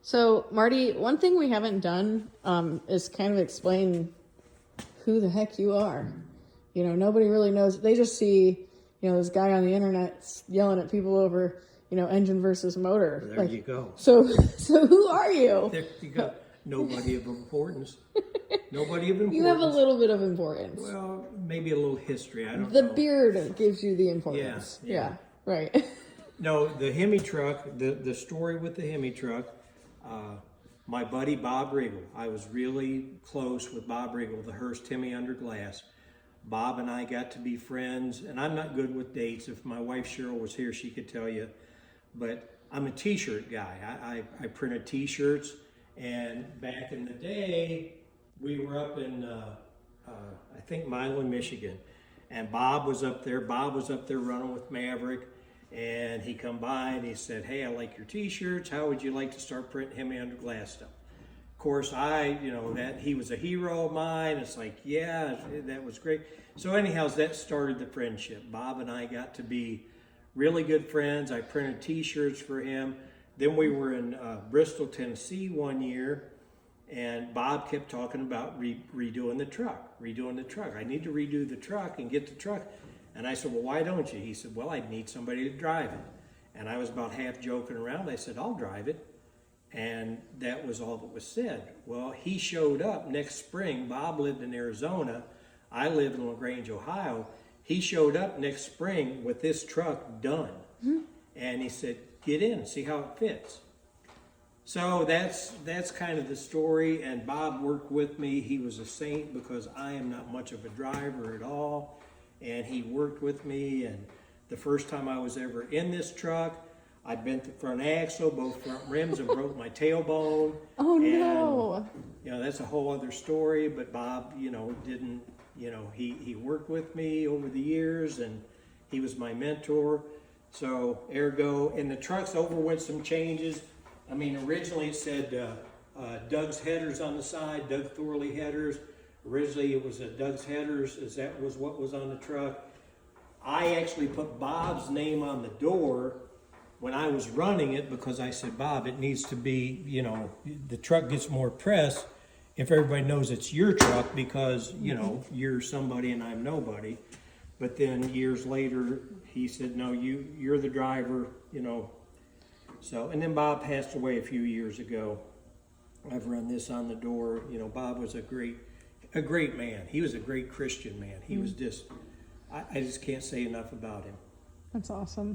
So, Marty, one thing we haven't done is kind of explain who the heck you are. You know, nobody really knows. They just see, you know, this guy on the internet yelling at people over, you know, engine versus motor. There you go. So who are you? There you go. Nobody of importance. Nobody of importance. You have a little bit of importance. Well, maybe a little history. I don't The know. beard gives you the importance. Yeah. Right. No, the Hemi truck, the story with the Hemi truck, my buddy Bob Riggle, I was really close with Bob Riggle, the Hearst Hemi under glass. Bob and I got to be friends, and I'm not good with dates. If my wife Cheryl was here, she could tell you. But I'm a t-shirt guy. I printed t-shirts, and back in the day, we were up in, I think, Milan, Michigan. And Bob was up there. Bob was up there running with Maverick. And he come by and he said, "Hey, I like your t-shirts. How would you like to start printing Hemi under glass stuff?" Of course, that he was a hero of mine. It's like, yeah, that was great. So anyhow, that started the friendship. Bob and I got to be really good friends. I printed t-shirts for him. Then we were in Bristol, Tennessee one year, and Bob kept talking about redoing the truck. I need to redo the truck and get the truck. And I said, "Well, why don't you?" He said, "Well, I'd need somebody to drive it." And I was about half joking around. I said, "I'll drive it." And that was all that was said. Well, he showed up next spring. Bob lived in Arizona. I live in LaGrange, Ohio. He showed up next spring with this truck done. Mm-hmm. And he said, "Get in, see how it fits." So that's kind of the story. And Bob worked with me. He was a saint because I am not much of a driver at all. And he worked with me, and the first time I was ever in this truck, I bent the front axle, both front rims, and broke my tailbone. Oh, and, no. You know, that's a whole other story, but Bob, didn't, he worked with me over the years, and he was my mentor. So, ergo, and the truck's overwent some changes. I mean, originally it said Doug's headers on the side, Doug Thorley headers. Originally, it was a Doug's headers, as that was what was on the truck. I actually put Bob's name on the door when I was running it because I said, "Bob, it needs to be, the truck gets more press if everybody knows it's your truck because, you're somebody and I'm nobody." But then years later, he said, "No, you're the driver, So, and then Bob passed away a few years ago. I've run this on the door. Bob was a great man. He was a great Christian man. He was just, I just can't say enough about him. That's awesome.